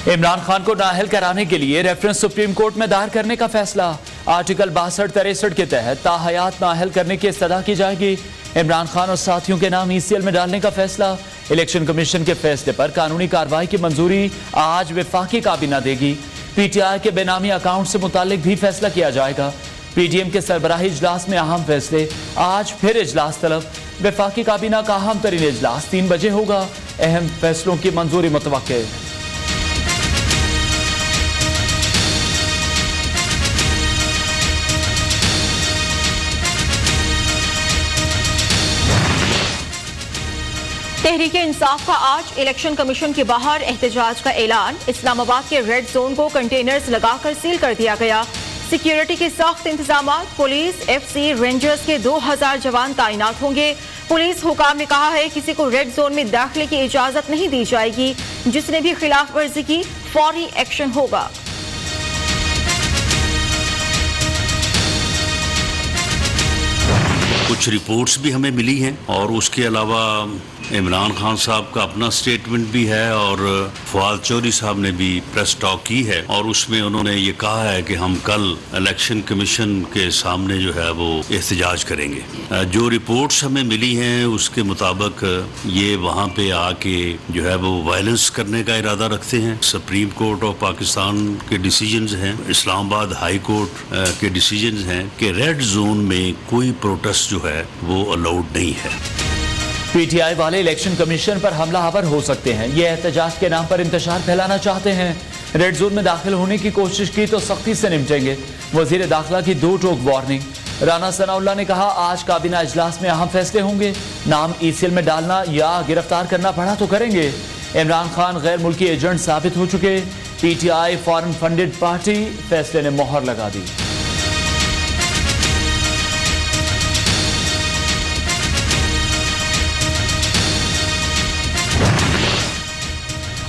इमरान खान को नाअहल कराने के लिए रेफरेंस सुप्रीम कोर्ट में दायर करने का फैसला। आर्टिकल 62-63 के तहत ताहयात नाअहल करने की इस्तदा की जाएगी। इमरान खान और साथियों के नाम ECL में डालने का फैसला। इलेक्शन कमीशन के फैसले पर कानूनी कार्रवाई की मंजूरी आज वफाकी काबीना देगी। PTI के बेनामी अकाउंट से मुतालिक भी फैसला किया जाएगा। PDM के सरबराही इजलास में अहम फैसले। आज फिर इजलास तलब। वफाकी काबीना का अहम तरीन इजलास 3 बजे होगा। अहम फैसलों की मंजूरी मुतवक्के। तहरीक इंसाफ का आज इलेक्शन कमीशन के बाहर एहतजाज का ऐलान। इस्लामाबाद के रेड जोन को कंटेनर्स लगाकर सील कर दिया गया। सिक्योरिटी के सख्त इंतजाम। पुलिस, FC, रेंजर्स के 2000 जवान तैनात होंगे। पुलिस हुकाम ने कहा है किसी को रेड जोन में दाखिले की इजाजत नहीं दी जाएगी। जिसने भी खिलाफ वर्जी की फौरी एक्शन होगा। कुछ रिपोर्ट्स भी हमें मिली हैं और उसके अलावा इमरान खान साहब का अपना स्टेटमेंट भी है और फवाद चौधरी साहब ने भी प्रेस टॉक की है और उसमें उन्होंने ये कहा है कि हम कल इलेक्शन कमीशन के सामने जो है वो एहतजाज करेंगे। जो रिपोर्ट्स हमें मिली हैं उसके मुताबिक ये वहाँ पे आके जो है वो वायलेंस करने का इरादा रखते हैं। सुप्रीम कोर्ट ऑफ पाकिस्तान के डिसीजंस हैं, इस्लामाबाद हाई कोर्ट के डिसीजंस हैं कि रेड जोन में कोई प्रोटेस्ट जो है वो अलाउड नहीं है। PTI वाले इलेक्शन कमीशन पर हमलावर हो सकते हैं। ये एहतजाज के नाम पर इंतशार फैलाना चाहते हैं। रेड जोन में दाखिल होने की कोशिश की तो सख्ती से निपटेंगे। वजीर दाखिला की 2 टोक वार्निंग। राना सनाउल्लाह ने कहा आज काबीना इजलास में अहम फैसले होंगे। नाम ECL में डालना या गिरफ्तार करना पड़ा तो करेंगे। इमरान खान गैर मुल्की एजेंट साबित हो चुके। PTI फॉरेन फंडेड पार्टी, फैसले ने मोहर लगा दी।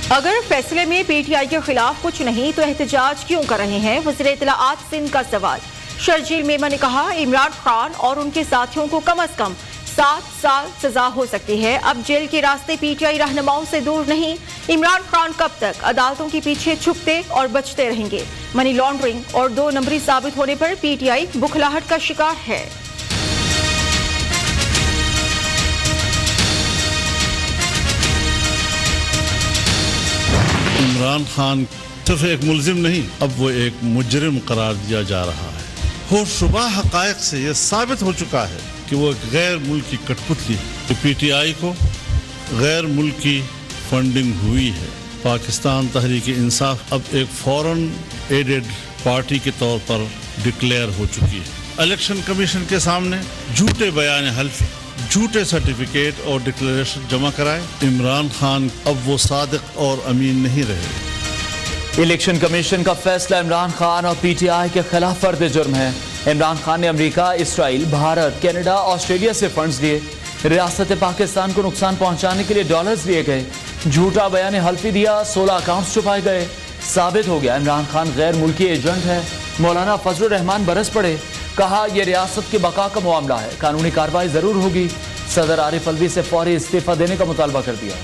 अगर फैसले में PTI के खिलाफ कुछ नहीं तो एहतजाज क्यों कर रहे हैं? वज़ीर इत्तलाआत सिंध का सवाल। शर्जील मेमन ने कहा इमरान खान और उनके साथियों को कम से कम 7 साल सजा हो सकती है। अब जेल के रास्ते PTI रहनुमाओं से दूर नहीं। इमरान खान कब तक अदालतों के पीछे छुपते और बचते रहेंगे? मनी लॉन्ड्रिंग और 2 नंबरी साबित होने पर PTI बुखलाहट का शिकार है। इमरान खान सिर्फ एक मुलजिम नहीं, अब वो एक मुजरिम करार दिया जा रहा है। होशरुबा हकायक से यह साबित हो चुका है कि वो एक गैर मुल्की कठपुतली है। PTI को गैर मुल्की फंडिंग हुई है। पाकिस्तान तहरीक इंसाफ अब एक फॉरेन एडेड पार्टी के तौर पर डिक्लेयर हो चुकी है। इलेक्शन कमीशन के सामने झूठे बयान हल्फ, झूठे सर्टिफिकेट और डिक्लेरेशन जमा कराए। इमरान खान अब वो सादिक और अमीन नहीं रहे। इलेक्शन कमीशन का फैसला इमरान खान और PTI के खिलाफ फर्द जुर्म है। इमरान खान ने America, Israel, Bharat, Canada, Australia से फंड्स लिए। रियासत पाकिस्तान को नुकसान पहुंचाने के लिए डॉलर्स लिए गए। झूठा बयान हल्फी दिया, 16 अकाउंट्स छुपाए गए। साबित हो गया इमरान खान गैर मुल्की एजेंट है। मौलाना फजलुर रहमान बरस पड़े। कहा यह रियासत की बका का मामला है, कानूनी कार्रवाई जरूर होगी। सदर आरिफ अलवी से फौरी इस्तीफा देने का मुतालबा कर दिया।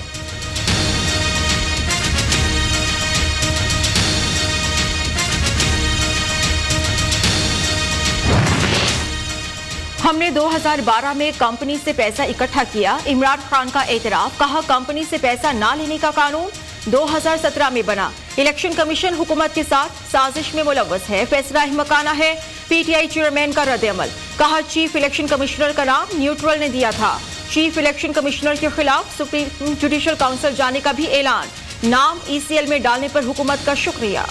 हमने 2012 में कंपनी से पैसा इकट्ठा किया। इमरान खान का एतराफ। कहा कंपनी से पैसा ना लेने का कानून 2017 में बना। इलेक्शन कमीशन हुकूमत के साथ साजिश में मुलव्वस है। फैसला अहमकाना है। PTI चेयरमैन का रद्द-ए-अमल। कहा चीफ इलेक्शन कमिश्नर का नाम न्यूट्रल ने दिया था। चीफ इलेक्शन कमिश्नर के खिलाफ सुप्रीम जुडिशल काउंसिल जाने का भी ऐलान। नाम ECL में डालने पर हुकूमत का शुक्रिया।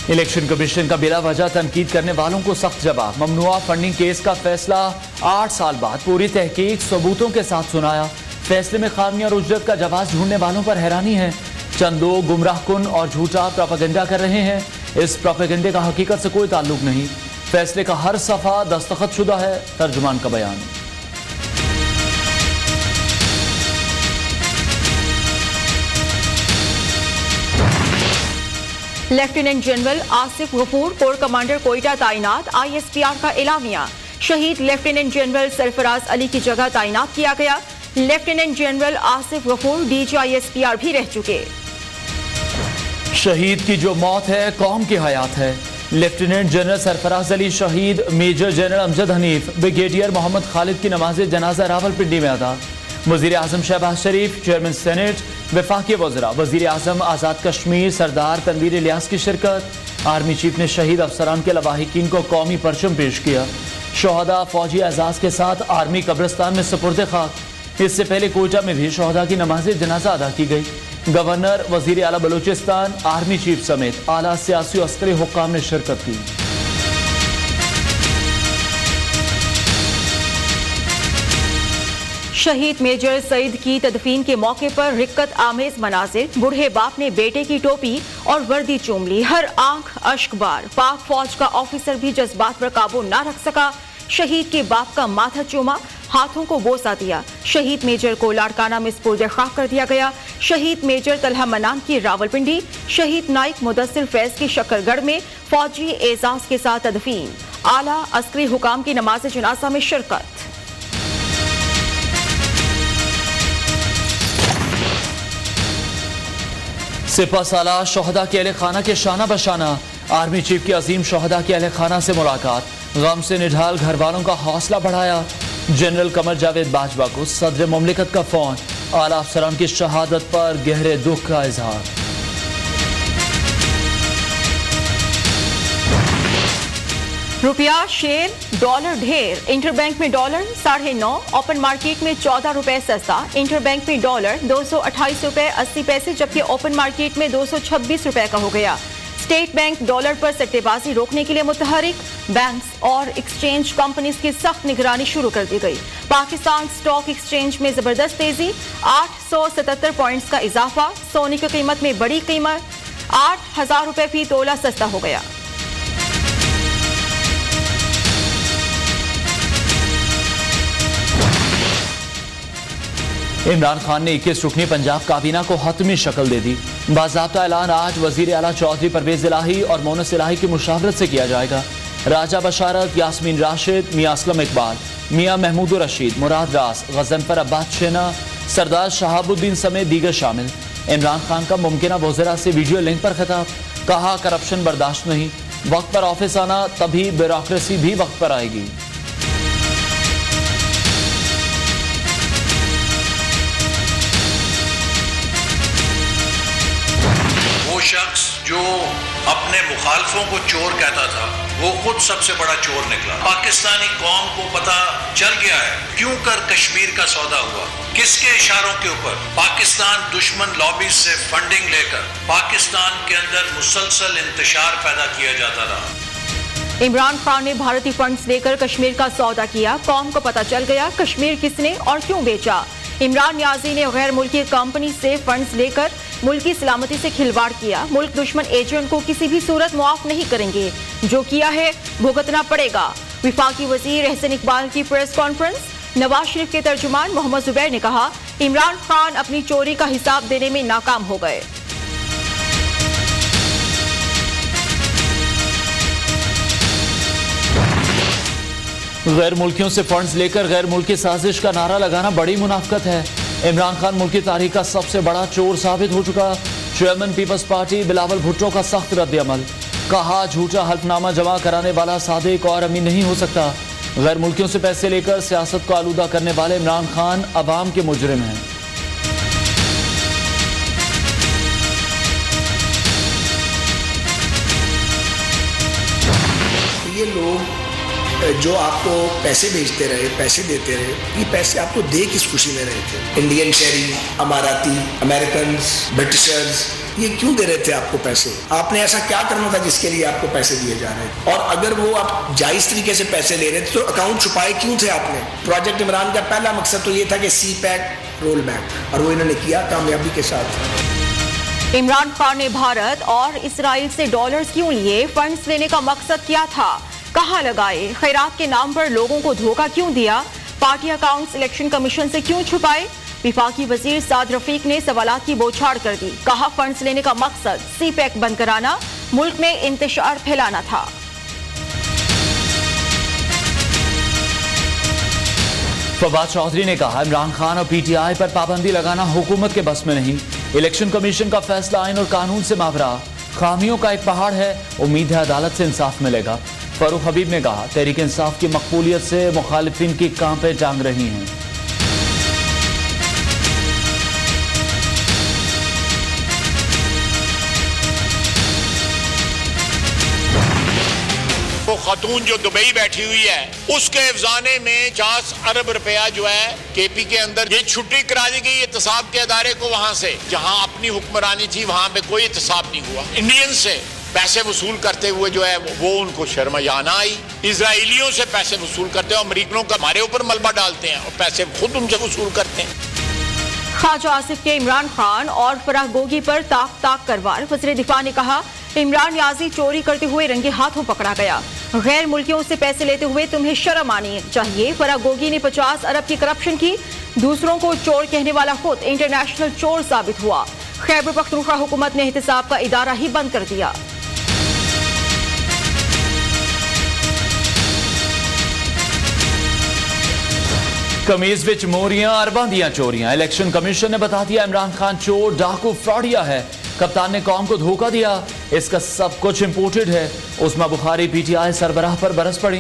इलेक्शन कमीशन का बिला वजह तनकीद करने वालों को सख्त जवाब। ममनुआ फंडिंग केस का फैसला 8 साल बाद पूरी तहकीक सबूतों के साथ सुनाया। फैसले में खामियां और उजरत का जवाब ढूंढने वालों पर हैरानी है। चंद लोग गुमराहकुन और झूठा प्रोपेगेंडा कर रहे हैं। इस प्रोपेगेंडे का हकीकत से कोई ताल्लुक नहीं। फैसले का हर सफा दस्तखत शुदा है। तर्जुमान का बयान। Lieutenant general Asif Ghafoor corps commander Quetta तैनात। ISPR का एलामिया। शहीद लेफ्टिनेंट जनरल सरफराज अली की जगह तैनात किया गया। Lieutenant general Asif Ghafoor DGISPR भी रह चुके। शहीद की जो मौत है कौम की हयात है। लेफ्टिनेंट जनरल सरफराज अली शहीद, major general Amjad Hanif, brigadier Mohammad Khalid की नमाज जनाजा रावलपिंडी में अदा। वजीर आजम शहबाज शरीफ, चेयरमैन सेनेट, वफाकी वज़रा, वजीर आजम आज़ाद कश्मीर सरदार तनवीर इलियास की शिरकत। आर्मी चीफ ने शहीद अफसरान के लवाहिकीन को कौमी परचम पेश किया। शोहदा फौजी एजाज के साथ आर्मी कब्रिस्तान में सुपुर्द खाक। इससे पहले कोयटा में भी शोहदा की नमाज जनाजा अदा की गई। गवर्नर, वजीर आला बलूचिस्तान, आर्मी चीफ समेत आला सियासी और अस्करी हुक्काम ने शिरकत की। शहीद मेजर सईद की तदफीन के मौके पर रिक्कत आमेज मनाजिर। बूढ़े बाप ने बेटे की टोपी और वर्दी चूम ली। हर आंख अश्कबार। पाक फौज का ऑफिसर भी जज्बात पर काबू ना रख सका। शहीद के बाप का माथा चूमा, हाथों को बोसा दिया। शहीद मेजर को लाड़काना में सुपुर्द खाक कर दिया गया। शहीद मेजर तलहा मनान की रावलपिंडी, शहीद नाइक मुदस्सिर फैज की शकरगढ़ में फौजी एजाज के साथ तदफीन। आला अस्करी हुकाम की नमाज जनाजा में शिरकत। सिपा सालार शोहदा के अहले खाना के शाना बशाना। आर्मी चीफ की अजीम शोहदा के अहले खाना से मुलाकात। गम से निढाल घर वालों का हौसला बढ़ाया। जनरल कमर जावेद बाजवा को सदर मुमलिकत का फोन। आला अफसरान की शहादत पर गहरे दुख का इजहार। रुपया शेर, डॉलर ढेर। इंटरबैंक में डॉलर 9.5, ओपन मार्केट में 14 रुपए सस्ता। इंटरबैंक में डॉलर 228 रुपए 80 पैसे, जबकि ओपन मार्केट में 226 रुपए का हो गया। स्टेट बैंक डॉलर पर सट्टेबाजी रोकने के लिए मुतहरिक। बैंक्स और एक्सचेंज कंपनीज की सख्त निगरानी शुरू कर दी गई। पाकिस्तान स्टॉक एक्सचेंज में जबरदस्त तेजी, 877 पॉइंट्स का इजाफा। सोने की कीमत में बड़ी कीमत, 8,000 रुपए फी तोला सस्ता हो गया। इमरान खान ने 21 रुकनी पंजाब काबीना को हतमी शक्ल दे दी। बाज़ाब्ता ऐलान आज वजीर आला चौधरी परवेज इलाही और मोनस इलाही की मुशावरत से किया जाएगा। राजा बशारत, यास्मीन राशिद, मियां असलम इकबाल, मियां महमूद रशीद, मुराद रास, गजनफर अब्बास शेना, सरदार शहाबुद्दीन समेत दीगर शामिल। इमरान खान का मुमकिना वज़रा से वीडियो लिंक पर खिताब। कहा, करप्शन बर्दाश्त नहीं। वक्त पर ऑफिस आना, तभी ब्यूरोक्रेसी भी वक्त पर आएगी। शख्स जो अपने मुखालफों को चोर कहता था, वो खुद सबसे बड़ा चोर निकला। पाकिस्तानी कौम को पता चल गया है क्यों कर कश्मीर का सौदा हुआ, किसके इशारों के ऊपर। पाकिस्तान दुश्मन लॉबी से फंडिंग लेकर पाकिस्तान के अंदर मुसलसल इंतशार पैदा किया जाता रहा। इमरान खान ने भारतीय फंड्स लेकर कश्मीर का सौदा किया। कौम को पता चल गया कश्मीर किसने और क्यों बेचा। इमरान नियाजी ने गैर मुल्की कंपनी से फंड्स लेकर मुल्क की सलामती से खिलवाड़ किया। मुल्क दुश्मन एजेंट को किसी भी सूरत मुआफ नहीं करेंगे। जो किया है भुगतना पड़ेगा। विफाकी वजीर एहसन इकबाल की प्रेस कॉन्फ्रेंस। नवाज शरीफ के तर्जुमान मोहम्मद जुबैर ने कहा, इमरान खान अपनी चोरी का हिसाब देने में नाकाम हो गए। गैर मुल्कियों से फंड्स लेकर गैर मुल्की साजिश का नारा लगाना बड़ी मुनाफकत है। इमरान खान मुल्की तारीख का सबसे बड़ा चोर साबित हो चुका। चेयरमैन पीपल्स पार्टी बिलावल भुट्टो का सख्त रद्द-ए-अमल। कहा, झूठा हल्फनामा जमा कराने वाला सादिक और अमीन नहीं हो सकता। गैर मुल्कियों से पैसे लेकर सियासत को आलूदा करने वाले इमरान खान अवाम के मुजरिम हैं। ये लोग जो आपको पैसे भेजते रहे, पैसे देते रहे, ये पैसे आपको दे किस खुशी में रहे थे? इंडियन शहरी, अमाराती, अमेरिकन, ब्रिटिशर्स, ये क्यों दे रहे थे आपको पैसे? आपने ऐसा क्या करना था जिसके लिए आपको पैसे दिए जा रहे थे? और अगर वो आप जायज तरीके से पैसे ले रहे थे तो अकाउंट छुपाए क्यों थे आपने? प्रोजेक्ट इमरान का पहला मकसद तो ये था कि CPEC रोल बैक, और वो इन्होंने किया कामयाबी के साथ। इमरान खान ने भारत और इसराइल से डॉलर्स क्यों लिए? फंड्स लेने का मकसद क्या था? कहाँ लगाए? खैरात के नाम पर लोगों को धोखा क्यों दिया? पार्टी अकाउंट्स इलेक्शन कमीशन से क्यों छुपाए? विफाकी वजीर साद रफीक ने सवालात की बौछार कर दी। कहा, फंड्स लेने का मकसद CPEC बंद कराना, मुल्क में इंतशार फैलाना था। फवाद चौधरी ने कहा, इमरान खान और पीटीआई पर पाबंदी लगाना हुकूमत के बस में नहीं। इलेक्शन कमीशन का फैसला आइन और कानून से मावरा, खामियों का एक पहाड़ है, उम्मीद है अदालत से इंसाफ मिलेगा। फरूख हबीब ने कहा, तहरीक इंसाफ की मकबूलियत से मुखालिफिन की कांपे टांग रही हैं। वो खातून जो दुबई बैठी हुई है उसके अफजाने में 50 अरब रुपया जो है केपी के अंदर ये छुट्टी करा दी गई एहतसाब के अदारे को, वहां से जहां अपनी हुक्मरानी थी वहां पे कोई एहतसाब नहीं हुआ। इंडियन से पैसे वसूल करते हुए जो है वो उनको शर्म या ना आई। इजराइलियों से पैसे वसूल करते हैं, अमरीकनों का हमारे ऊपर मलबा डालते हैं और पैसे खुद उनसे वसूल करते हैं। ख्वाजा आसिफ के इमरान खान और फराह गोगी पर ताक ताक करवार। वज़ीर दिफा ने कहा, इमरान नियाजी चोरी करते हुए रंगे हाथों पकड़ा गया। गैर मुल्कियों से पैसे लेते हुए तुम्हें शर्म आनी चाहिए। फराह गोगी ने 50 अरब की करप्शन की, दूसरों को चोर कहने वाला खुद इंटरनेशनल चोर साबित हुआ। खैबर पख्तूनख्वा हुकूमत ने एहतसाब का इदारा ही बंद कर दिया। कमीज विच मोरियां अरबां दियां चोरियां। इलेक्शन कमीशन ने बता दिया, इमरान खान चोर डाकू फ्रॉडिया है। कप्तान ने कौम को धोखा दिया, इसका सब कुछ इंपोर्टेड है। उस्मा बुखारी पीटीआई सरबराह पर बरस पड़ी।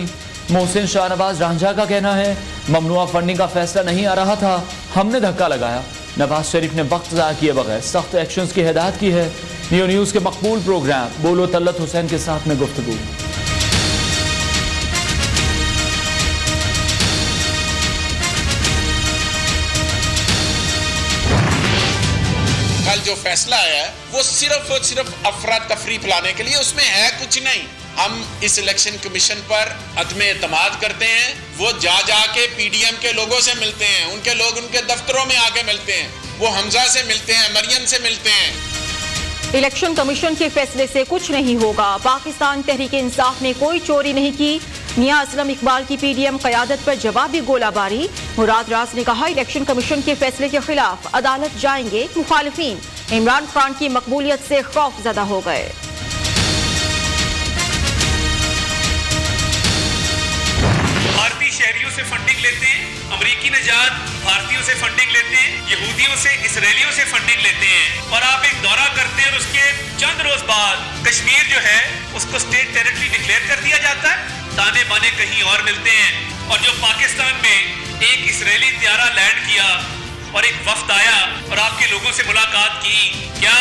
मोहसिन शाहनवाज रांझा का कहना है, ममनुआ फंडिंग का फैसला नहीं आ रहा था, हमने धक्का लगाया। नवाज शरीफ ने वक्त ज़ाया किए बगैर सख्त एक्शंस की हिदायत की है। न्यू न्यूज़ के मकबूल प्रोग्राम बोलो तल्लत हुसैन के साथ में गुफ्तगू। कल जो फैसला आया है वो सिर्फ और सिर्फ अफरा तफरी फैलाने के लिए, उसमें है कुछ नहीं। हम इस इलेक्शन कमीशन पर अदमे एतमाद करते हैं। वो जाके पीडीएम के लोगों से मिलते हैं, उनके लोग उनके दफ्तरों में आके मिलते हैं, वो हमजा से मिलते हैं, मरियम से मिलते हैं। इलेक्शन कमीशन के फैसले से कुछ नहीं होगा। पाकिस्तान तहरीक इंसाफ ने कोई चोरी नहीं की। मियां असलम इकबाल की पीडीएम क़यादत पर जवाबी गोलाबारी। मुराद राज ने कहा, इलेक्शन कमीशन के फैसले के खिलाफ अदालत जाएंगे। मुखालिफिन इमरान खान की मकबूलियत से खौफजदा हो गए। भारतीय शहरियों से फंडिंग लेते हैं, अमरीकी नजात भारतीयों से फंडिंग लेते हैं, यहूदियों से इसराइलियों से फंडिंग लेते हैं, और आप एक दौरा करते हैं और उसके चंद रोज बाद कश्मीर जो है उसको स्टेट टेरिटरी डिक्लेयर कर दिया जाता है, ताने बाने कहीं और मिलते हैं। और जो पाकिस्तान में एक इसराइली त्यारा लैंड किया और एक वफ्द आया और आपके लोगों से मुलाकात की, क्या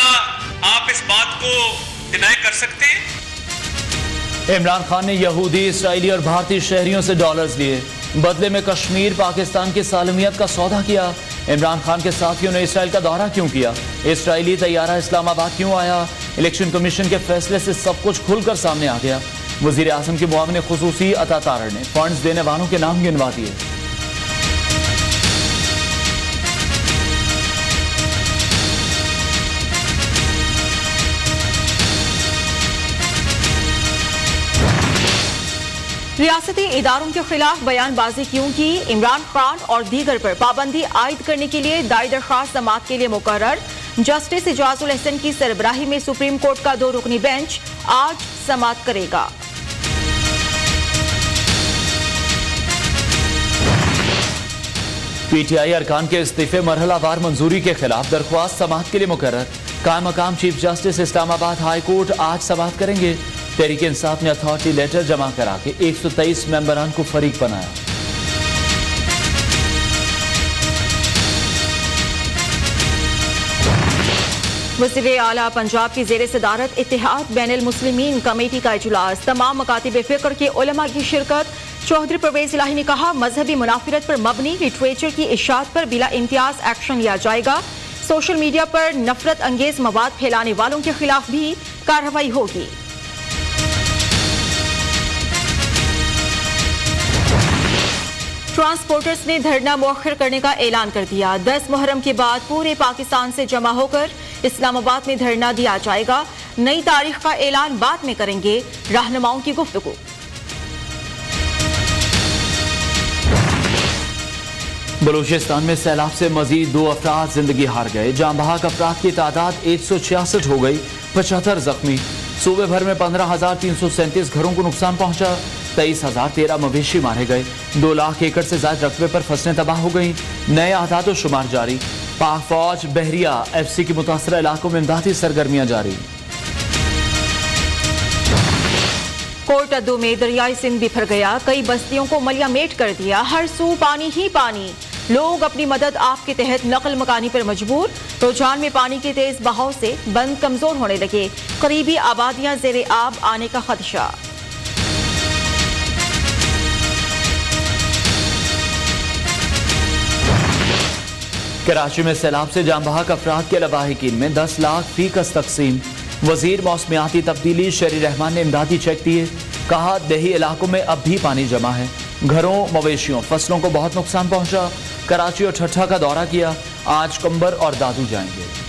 आप इस बात को डिनाई कर सकते हैं? इमरान खान ने यहूदी, इसराइली और भारतीय शहरियों से डॉलर्स लिए, बदले में कश्मीर पाकिस्तान की सालमियत का सौदा किया। इमरान खान के साथियों ने इसराइल का दौरा क्यों किया? इसराइली तैयारा इस्लामाबाद क्यों आया? इलेक्शन कमीशन के फैसले से सब कुछ खुलकर सामने आ गया। वजीर आजम के मुआविन खुसूसी अता तारड़ ने फंड्स देने वालों के नाम गिनवा दिए। रियासती इदारों के खिलाफ बयानबाजी क्यों की? इमरान खान और दीगर पर पाबंदी आयद करने के लिए दाई दरख्वास्त समाअत के लिए मुकर्रर। जस्टिस इजाजुल हसन की सरबराही में सुप्रीम कोर्ट का 2 रुकनी बेंच आज समाअत करेगा। पीटीआई अरकान के इस्तीफे मरहलावार मंजूरी के खिलाफ दरख्वास्त समाअत के लिए मुकर्रर। कायम मकाम chief justice Islamabad high court आज समाअत करेंगे। तहरीक इंसाफ ने अथॉरिटी लेटर जमा करा के 123 मेंबरान को फरीक बनाया। वज़ीर आला पंजाब की ज़ेर सदारत इत्तेहाद बैनुल मुस्लिमीन कमेटी का इजलास, तमाम मकातिब फ़िक्र के उलमा की शिरकत। चौधरी परवेज इलाही ने कहा, मजहबी मुनाफिरत पर मबनी लिटरेचर की इशाअत पर बिला इम्तियाज एक्शन लिया जाएगा। सोशल मीडिया पर नफरत अंगेज मवाद फैलाने वालों के खिलाफ भी कार्रवाई होगी। ट्रांसपोर्टर्स ने धरना मौखर करने का ऐलान कर दिया। 10 मुहर्रम के बाद पूरे पाकिस्तान से जमा होकर इस्लामाबाद में धरना दिया जाएगा। नई तारीख का ऐलान बाद में करेंगे रहनुमाओं की गुफ्तगू। बलूचिस्तान में सैलाब से मजीद 2 अफराद जिंदगी हार गए। जान बहक अफराद की तादाद 166 हो गई, 75 जख्मी। सूबे भर में 15,337 घरों को नुकसान पहुंचा। 23,013 मवेशी मारे गए। 2 लाख एकड़ से ज्यादा रकबे पर फसलें तबाह हो गई। नए आदाद और शुमार जारी। पाक फौज बहरिया FC की मुतासरा इलाकों में इमदादी सरगर्मियां जारी। कोटअद्दू में दरियाई सिंध बिखर गया, कई बस्तियों को मलियामेट कर दिया, हर सू पानी ही पानी। लोग अपनी मदद आप के तहत नकल मकानी पर मजबूर। रुझान में पानी के तेज बहाव से बंद कमजोर होने लगे, करीबी आबादियां जेरे आब आने का खदशा। कराची में सैलाब से जान बहक अफराद के लवाहिकीन में 10 लाख फीकस तकसीम। वजीर मौसमियाती तब्दीली शेरी रहमान ने इमदादी चेक दिए। कहा दही इलाकों में अब भी पानी जमा है, घरों मवेशियों फसलों को बहुत नुकसान पहुंचा। कराची और ठट्ठा का दौरा किया, आज कंबर और दादू जाएंगे।